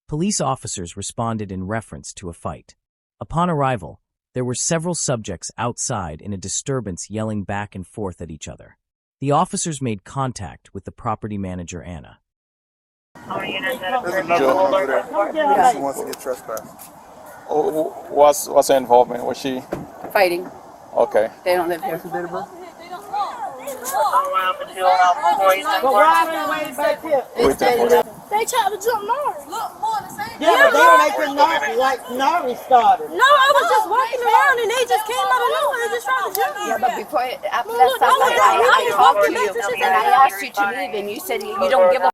Police officers responded in reference to a fight. Upon arrival, there were several subjects outside in a disturbance yelling back and forth at each other. The officers made contact with the property manager, Anna. There's another one over there. She wants to get trespassed. Oh, what's her involvement? Was she fighting? Okay. They don't live here. They tried to jump Nari. Yeah, but they were making Nari like Nari started. No, I was just walking around and they just came out of nowhere and just tried to jump me. Yeah, but before after that stuff, I talked to you and I asked you to leave, and you said you don't give a.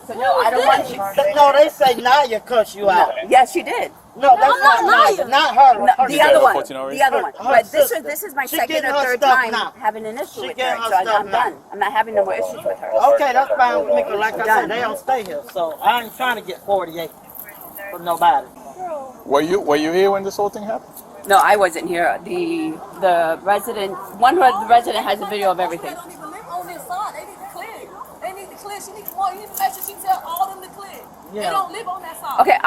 So no, I don't want you. No, they say Naya cuss you out. Yes, you did. No, that's not Naya. Not her. No, the other one. The other one. But this is my second or third time having an issue with her, so I'm done. I'm not having no more issues with her. Okay, that's fine with me. Like I said, they don't stay here, so I ain't trying to get 48 for nobody. Were you here when this whole thing happened? No, I wasn't here. The resident, one resident has a video of everything. She needs more information. She tell all them to clear. They don't live on that side. Okay,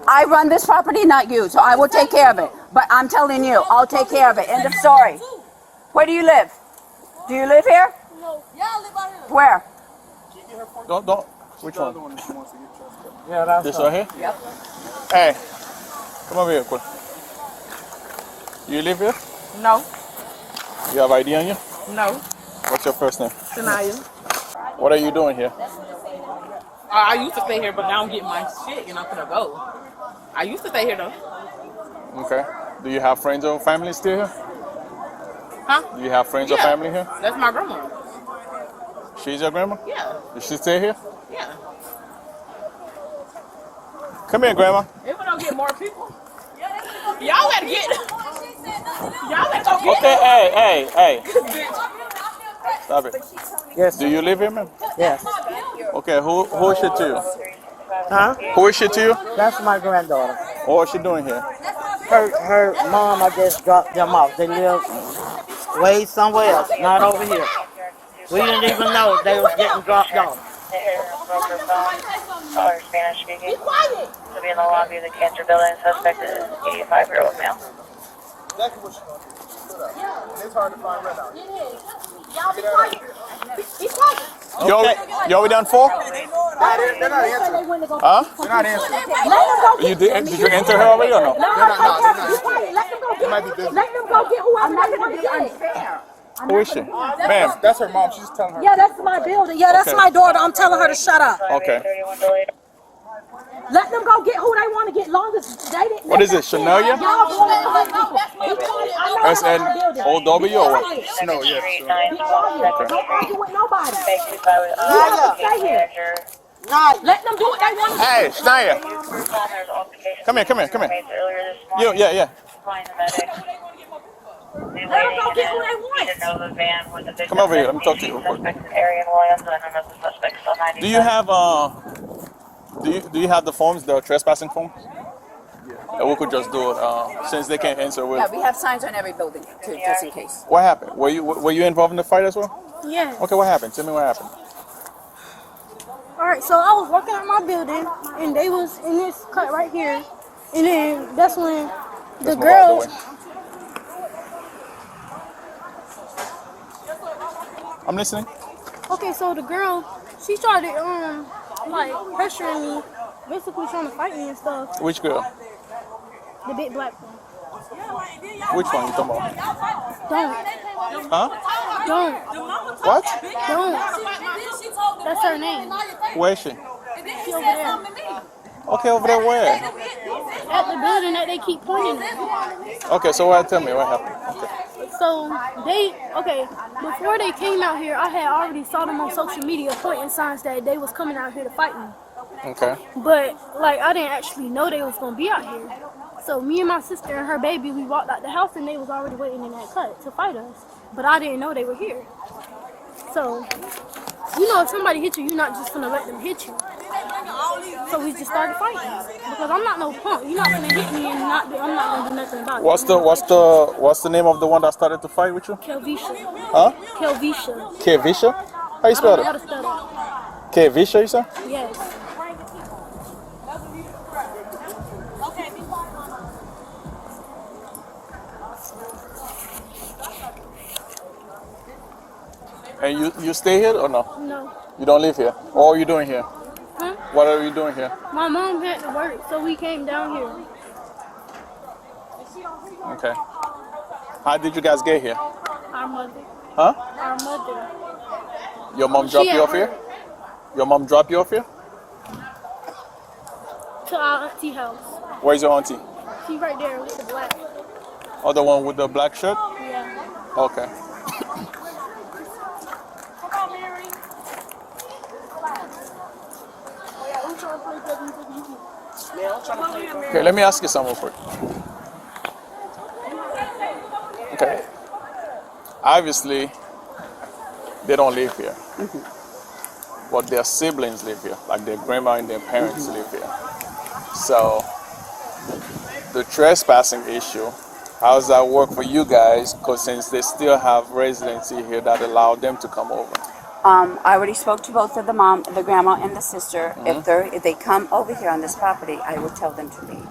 I run this property, not you, so I will take care of it. But I'm telling you, I'll take care of it. End of story. Where do you live? Do you live here? No, y'all live out here. Where? Don't. Which one? Yeah, that's this right here? Yep. Hey, come over here, quick. You live here? No. You have ID on you? No. What's your first name? Sanaya. What are you doing here? I used to stay here, but now I'm getting my shit and I'm gonna go. I used to stay here though. Okay. Do you have friends or family still here? Huh? Do you have friends or family here? That's my grandma. She's your grandma? Yeah. Does she stay here? Yeah. Come here, grandma. If we don't get more people, y'all gotta get. Y'all gotta go get. Okay, hey. Stop it. Yes. Do you live here, man? Yes. Okay, who is she to you? Huh? Who is she to you? That's my granddaughter. What is she doing here? Her mom, I just dropped them off. They live way somewhere else, not over here. We didn't even know they was getting dropped off. Spanish speaking. To be in the lobby of the cancer building. Suspect is 85-year-old male. Exactly what she wants. It's hard to find red out. Y'all be quiet. Be quiet. Yo, we done 4? They're not answering. Huh? They're not answering. Did you enter her already or no? They might be busy. Let them go get whoever they want to get. Who is she? Ma'am. That's her mom. She's just telling her. Yeah, that's my building. Yeah, that's my daughter. I'm telling her to shut up. Okay. Let them go get who they want to get. Long as they didn't. What is it, Shanalia? Y'all going S-N-O-W or what? No, yes. Don't argue with nobody. Naya. Stay here. Let them do what they want to do. Hey, Shania. Come here. Yeah. Let them go get who they want. Come over here. Let me talk to you real quick. Do you have do you have the forms, the trespassing forms? Yeah. We could just do it since they can't answer. Yeah, we have signs on every building too, just in case. What happened? Were you involved in the fight as well? Yeah. Okay, what happened? Tell me what happened. Alright, so I was working at my building and they was in this cut right here. And then that's when the girl. I'm listening. Okay, so the girl, she started like pressuring me, basically trying to fight me and stuff. Which girl? The big black one. Which one you talking about? Don't. Huh? Don't. What? Don't. That's her name. Where is she? She over there. Okay, over there where? At the building that they keep pointing at. Okay, so tell me what happened. Okay. So before they came out here, I had already saw them on social media pointing signs that they was coming out here to fight me. Okay. But like I didn't actually know they was gonna be out here. So me and my sister and her baby, we walked out the house and they was already waiting in that cut to fight us. But I didn't know they were here. So, if somebody hit you, you're not just gonna let them hit you. So we just started fighting. Because I'm not no punk. You're not gonna hit me and I'm not gonna do nothing about it. What's the name of the one that started to fight with you? Kelvisha. Huh? Kelvisha. Kevisha? How you spell How to it? spell it? Kevisha, you said? Yes. And you stay here or no? No. You don't live here? What are you doing here? Huh? What are you doing here? My mom had to work, so we came down here. Okay. How did you guys get here? Our mother. Huh? Our mother. Your mom dropped you off here? Your mom dropped you off here? To our auntie house. Where's your auntie? She's right there with the black. Oh, the one with the black shirt? Yeah. Okay. Okay, let me ask you something quick. Okay. Obviously, they don't live here. But their siblings live here, like their grandma and their parents live here. So, the trespassing issue, how does that work for you guys? Because since they still have residency here that allow them to come over. I already spoke to both of the mom, the grandma, and the sister. If they come over here on this property, I will tell them to leave.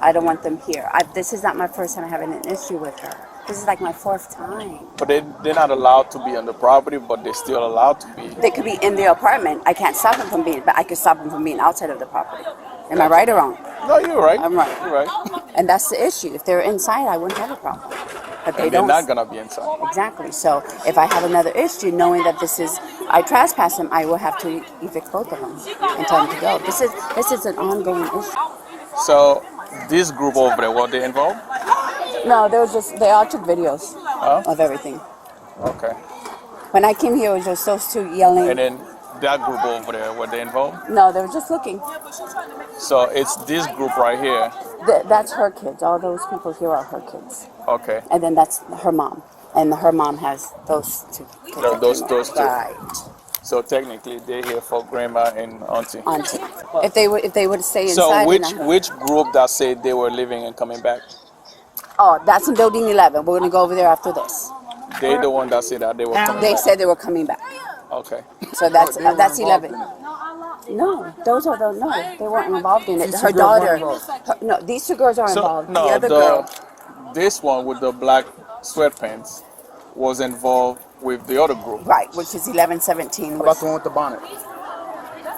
I don't want them here. This is not my first time having an issue with her. This is like my 4th time. But they're not allowed to be on the property, but they're still allowed to be. They could be in the apartment. I can't stop them from being, but I could stop them from being outside of the property. Am I right or wrong? No, you're right. I'm right. You're right. And that's the issue. If they're inside, I wouldn't have a problem. But they And they're don't. not gonna be inside. Exactly. So if I have another issue, knowing that I trespass them, I will have to evict both of them and tell them to go. This is an ongoing issue. So this group over there, were they involved? No, they all took videos of everything. Okay. When I came here, it was just those two yelling. And then that group over there, were they involved? No, they were just looking. So it's this group right here. That's her kids. All those people here are her kids. Okay. And then that's her mom. And her mom has those two kids. Those two. Right. So technically, they're here for grandma and auntie. Auntie. If they would stay So inside. which group that said they were leaving and coming back? Oh, that's in building 11. We're gonna go over there after this. They the one that said that they were coming They back. said they were coming back. Okay. So that's 11. No, those are they weren't involved in it. Her daughter. No, these two girls are So involved. no, the other girl. this one with the black sweatpants was involved with the other group. Right, which is 11-17. How about the one with the bonnet?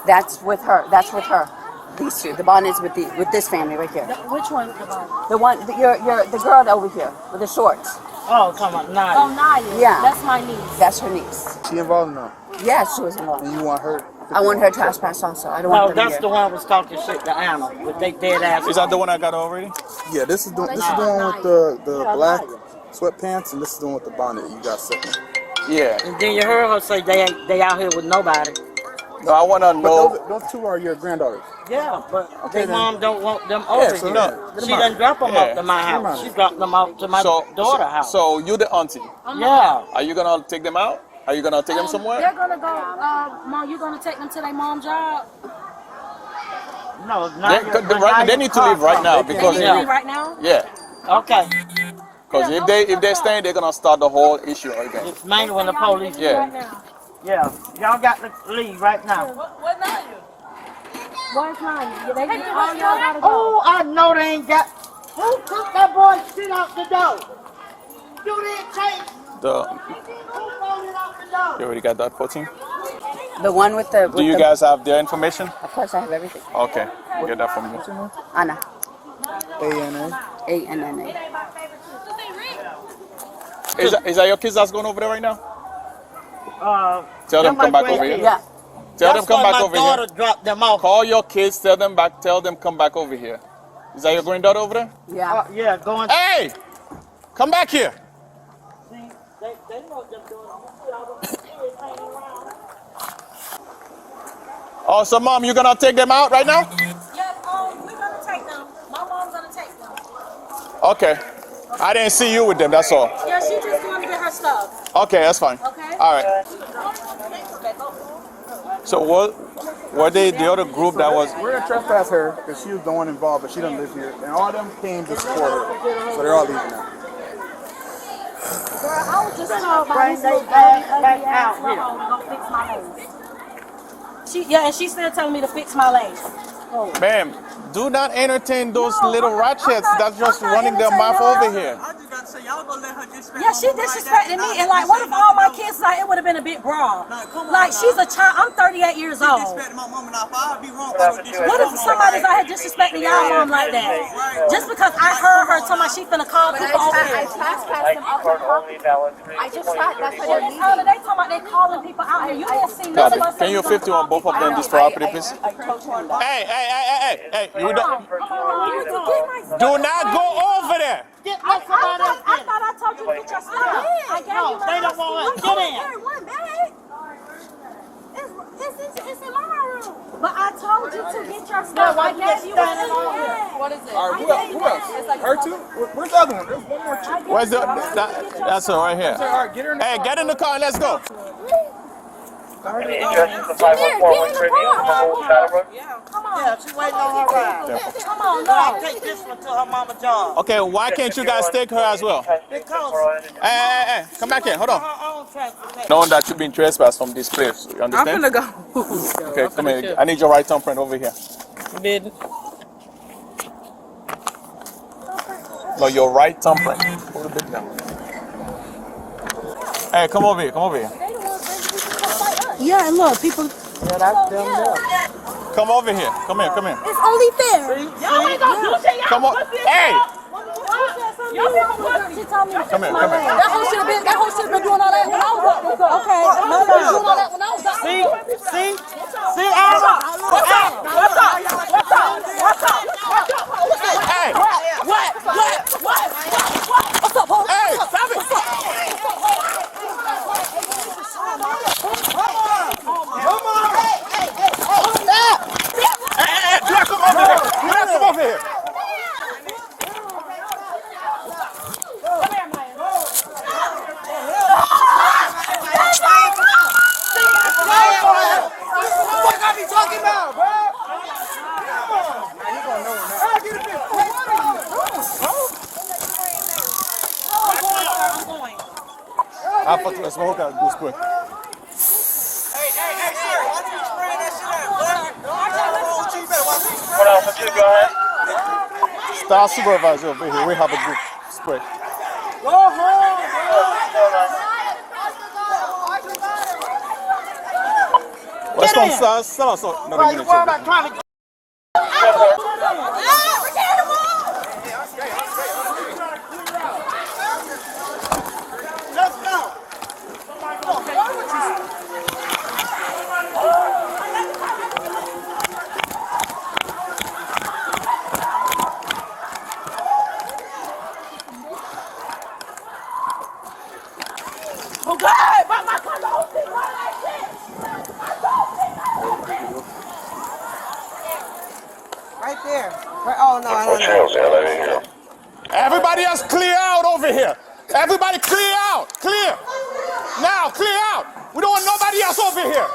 That's with her. That's with her. These two. The bond is with this family right here. Which one is the bond? The one, the girl over here with the shorts. Oh, come on, nah. Oh, Naya. Yeah. That's my niece. That's her niece. She involved in that? Yeah, she was involved. And you want her? I want her trespass also. I don't No, want them that's here. the one who was talking shit to Anna with they dead ass. Is that the one I got already? Yeah, this is the one with the black sweatpants, and this is the one with the bonnet you got set. Yeah. And then you heard her say they out here with nobody. No, I want to But know. those two are your granddaughters. Yeah, but Okay, their then. mom don't want them over so here. no. Get She 'em done out. drop them Yeah. off to my Get 'em house. out. She dropped them off to my daughter's house. So you the auntie. Yeah. Are you gonna take them out? Are you gonna take them somewhere? They're gonna go. Mom, you gonna take them to their mom's job? No, They need to leave right now because They leave right now? yeah. Okay. Because if they stay, they're gonna start the whole issue again. It's mainly when the police. Yeah. Yeah. Y'all got to leave right now. Where's Naya? They all y'all gotta go. Oh, I know they ain't got. Who took that boy shit out the door? You didn't take. The Who thrown it out the door? you already got that 14. The one with the. Do you guys have their information? Of course, I have everything. Okay, get that from you. Anna. ANA. ANNA. Is that your kids that's going over there right now? Tell them my come back over here. Yeah. Tell them come back over my daughter here. dropped them off. Call your kids. Tell them come back over here. Is that your granddaughter over there? Yeah. Yeah, going. Hey, come back here. They know what they're doing. You see all them kids hanging around. Oh, so mom, you gonna take them out right now? Yes, we're gonna take them. My mom's gonna take them. Okay. I didn't see you with them. That's all. Yeah, she's just going to get her stuff. Okay, that's fine. Okay. All right. So were they the other group that was? We're gonna trespass her because she was the one involved, but she doesn't live here. And all of them came to support her, so they're all leaving now. Girl, I was just told by Bring this they little back ugly out ass here. girl to go fix my legs. And she's still telling me to fix my legs. Ma'am, do not entertain those little ratchets that's just running their mouth over here. I just got to say, y'all gonna let her just Yeah, she disrespected me. And like, what if all my kids like it would have been a big brawl? Like, she's a child. I'm 38 years old. What if somebody's out here disrespecting y'all mom like that? Just because I heard her talking about she finna call people over here. I trespassed them up I just tried. That's what They talking about they calling people out here. You didn't see none of us. Can you 50 on both of them this property, please? Hey, you don't. Do not go over there. I thought I told you to get your stuff. I gave you my they don't want to. Get in. one bag. It's in my room. But I told you to get your stuff. I gave you What is it? All right, who else? Her too? Where's the other one? There's one more chick. Where's that's her right here. All right, get her in the Hey, get in the car and let's go. Any interest in the 514 premium from Shadowbrook? Yeah, she waiting on her ride. Come on, I'll take this one to her mama job. Okay, why can't you guys take her as well? Because Hey, come back here. Hold on. her own transportation. Knowing that you've been trespassed from this place, you I'm understand? gonna go. Okay, come here. I need your right thumbprint over here. Did No, your right thumbprint. Hold a bit down. Hey, come over here. Come over here. Yeah, and look, people. Yeah, that's them there. Come over here. Come here. Come here. It's only fair. Come on. Hey. She told me. Come here. Come here. That whole shit been doing all that when I was up there. Okay, no, doing all that when I was up there. See, Alma? What's up? Hey. What's up, Paul? Hey. Stop it. Come over here. What I be talking about, bro? Come on. Man, you gonna know now. I get a bit. I thought let's go out this quick. Hey, sir. Watch me spraying that shit out, boy. You better watch me spray. What else? What you go ahead? Star supervisor over here. We have a good spray. Go home. Let's go. Sell us another Why you minute. worried about trying to Let's go. Right there. Oh, no, I don't know. Everybody else clear out over here. Everybody clear out. Clear. Now, clear out. We don't want nobody else over here.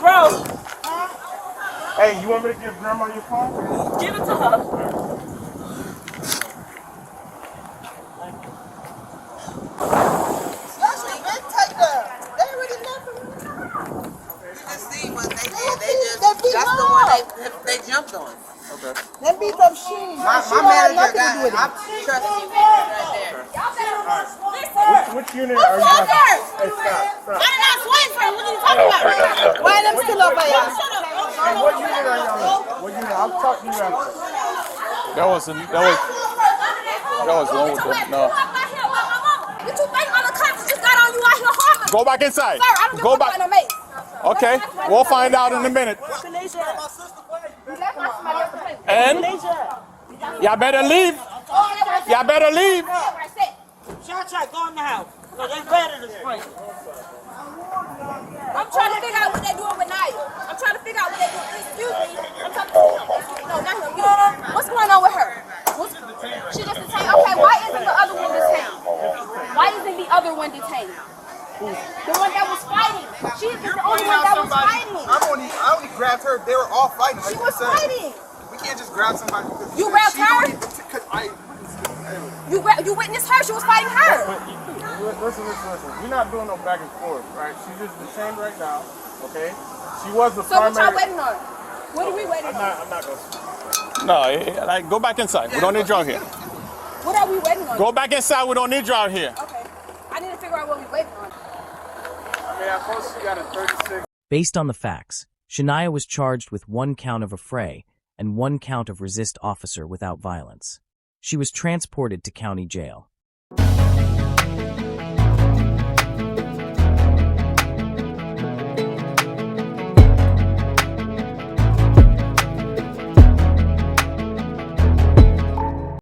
Bro, Hey, you want me to give Grandma your phone? give it to her. That's the one they jumped on. Okay. Them beat up shoes. My manager got it. I trust you right there. Which unit are you on? Hey, stop. I'm not swaying for what are you talking about? Why them still up there? Hey, what unit are you on? What unit? I'll talk to you after. That was wrong with them. No. What you think all the cops just got on you out here harming? Go back inside. Sir, I don't Go give a back. fuck no mace. Okay. We'll find out in a minute. And y'all better leave. Y'all better leave. Shot, go in the house. Because they better than spray. I'm trying to figure out what they're doing with Naya. I'm trying to figure out what they're doing. Excuse me. I'm trying to no, not him. What's going on with her? She just detained. Okay, why isn't the other one detained? Why isn't the other one detained? The one that was fighting. She is the only one that was fighting. I only grabbed her. They were all fighting. She was fighting. We can't just grab somebody. Because You grabbed her? Anyway. You witnessed her. She was fighting her. Listen. We're not doing no back and forth, right? She's just detained right now, okay? She was the So what y'all primary. waiting on? What are we waiting on? I'm not going to. No, like, go back inside. We don't need you out here. What are we waiting on? Go back inside. We don't need you out here. Okay. I need to figure out what we're waiting on. I mean, I suppose she got a 36. Based on the facts, Shania was charged with 1 count of affray and 1 count of resist officer without violence. She was transported to county jail.